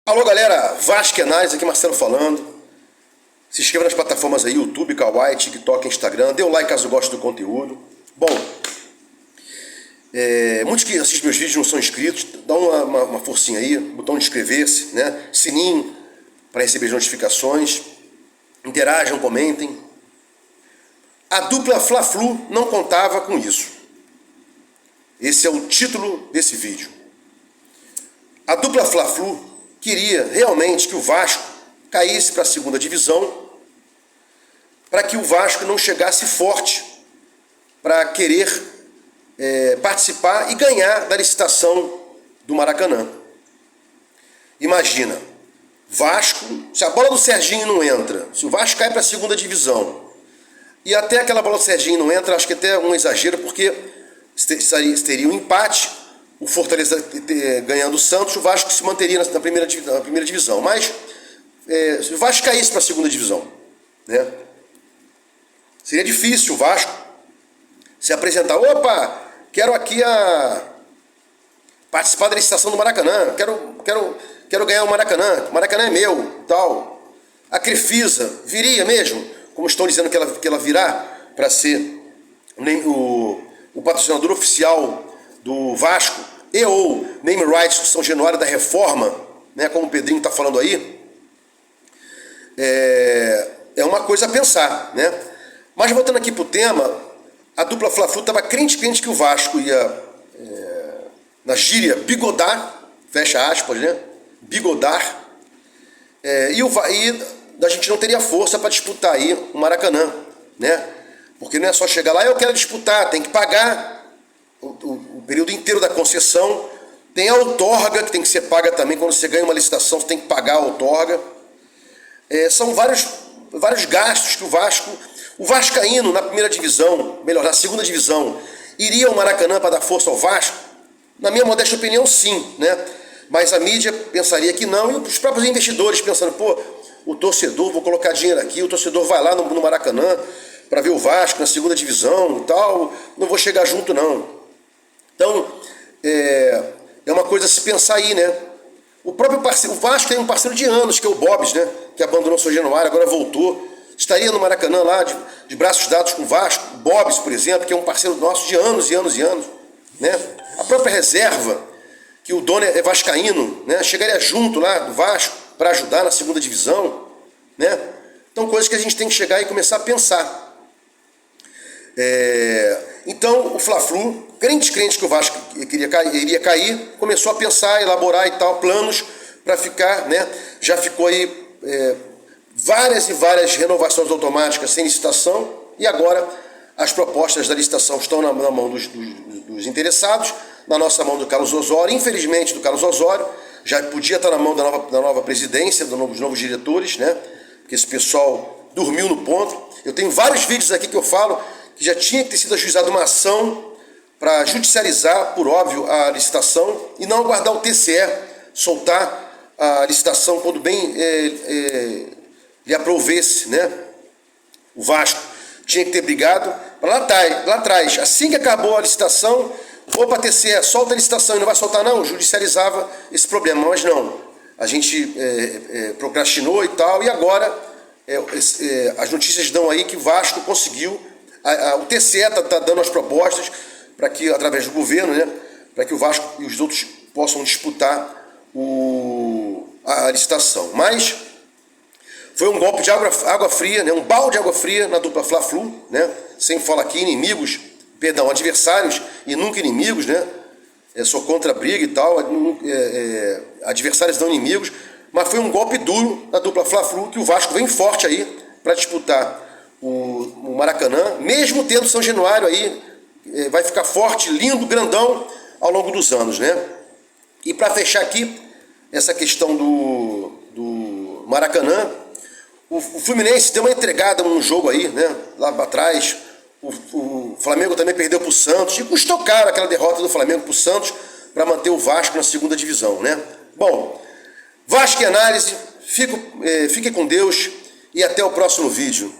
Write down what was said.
Alô galera, Vasco Análise, aqui Marcelo falando. Se inscreva nas plataformas aí, YouTube, Kawaii, TikTok, Instagram. Dê um like caso goste do conteúdo. Bom, muitos que assistem meus vídeos não são inscritos. Dá uma forcinha aí, botão de inscrever-se, né? Sininho para receber as notificações. Interajam, comentem. A dupla Fla-Flu não contava com isso. Esse é o título desse vídeo. A dupla Fla-Flu queria realmente que o Vasco caísse para a segunda divisão, para que o Vasco não chegasse forte para querer participar e ganhar da licitação do Maracanã. Imagina, Vasco, se a bola do Serginho não entra, se o Vasco cai para a segunda divisão, e até aquela bola do Serginho não entra, acho que até é um exagero, porque teria um empate, o Fortaleza ganhando o Santos, o Vasco se manteria na primeira divisão. Mas se o Vasco caísse para a segunda divisão, né, seria difícil o Vasco se apresentar. Opa, quero aqui participar da licitação do Maracanã, quero ganhar o Maracanã é meu, tal. A Crefisa viria mesmo, como estão dizendo que ela virá para ser o patrocinador oficial do Vasco, ou name rights do São Januário da Reforma, né, como o Pedrinho está falando aí, é uma coisa a pensar, né? Mas voltando aqui para o tema, a dupla Fla-Flu estava crente que o Vasco ia, na gíria, bigodar, fecha aspas, né? Bigodar, e a gente não teria força para disputar aí o Maracanã, né? Porque não é só chegar lá, eu quero disputar, tem que pagar o período inteiro da concessão, tem a outorga que tem que ser paga também. Quando você ganha uma licitação, você tem que pagar a outorga. São vários gastos que o vascaíno na primeira divisão, melhor, na segunda divisão, iria ao Maracanã para dar força ao Vasco? Na minha modesta opinião, sim, né? Mas a mídia pensaria que não, e os próprios investidores pensando, pô, o torcedor, vou colocar dinheiro aqui, o torcedor vai lá no Maracanã para ver o Vasco na segunda divisão e tal, não vou chegar junto não. Então, é uma coisa a se pensar aí, né? O próprio parceiro, o Vasco tem um parceiro de anos, que é o Bob's, né? Que abandonou o São Januário, agora voltou. Estaria no Maracanã lá, de braços dados com o Vasco. O Bob's, por exemplo, que é um parceiro nosso de anos e anos e anos, né? A própria reserva, que o dono é vascaíno, né? Chegaria junto lá do Vasco para ajudar na segunda divisão, né? Então, coisas que a gente tem que chegar e começar a pensar. Então o Fla-Flu, crente que o Vasco iria cair, começou a pensar, elaborar e tal, planos para ficar, né? Já ficou aí várias e várias renovações automáticas sem licitação, e agora as propostas da licitação estão na mão dos interessados, na nossa mão do Carlos Osório, infelizmente do Carlos Osório, já podia estar na mão da nova presidência, dos novos diretores, né? Porque esse pessoal dormiu no ponto. Eu tenho vários vídeos aqui que eu falo que já tinha que ter sido ajuizada uma ação para judicializar, por óbvio, a licitação e não aguardar o TCE soltar a licitação quando bem lhe aprovesse, né? O Vasco tinha que ter brigado lá atrás, assim que acabou a licitação, opa, TCE, solta a licitação, e não vai soltar não, judicializava esse problema, mas não. A gente procrastinou e tal, e agora as notícias dão aí que o Vasco conseguiu. O TCE está dando as propostas para que, através do governo, né, para que o Vasco e os outros possam disputar a licitação. Mas foi um golpe de água fria, né, um balde de água fria na dupla Fla-Flu, né, sem falar aqui adversários e nunca inimigos, né? Sou contra a briga e tal, adversários não inimigos, mas foi um golpe duro na dupla Fla-Flu, que o Vasco vem forte aí para disputar o Maracanã, mesmo tendo São Januário aí, vai ficar forte, lindo, grandão ao longo dos anos, né? E para fechar aqui essa questão do Maracanã, o Fluminense deu uma entregada num jogo aí, né? Lá para trás, o Flamengo também perdeu para o Santos, e custou caro aquela derrota do Flamengo para o Santos para manter o Vasco na segunda divisão, né? Bom, Vasco em Análise, fique com Deus e até o próximo vídeo.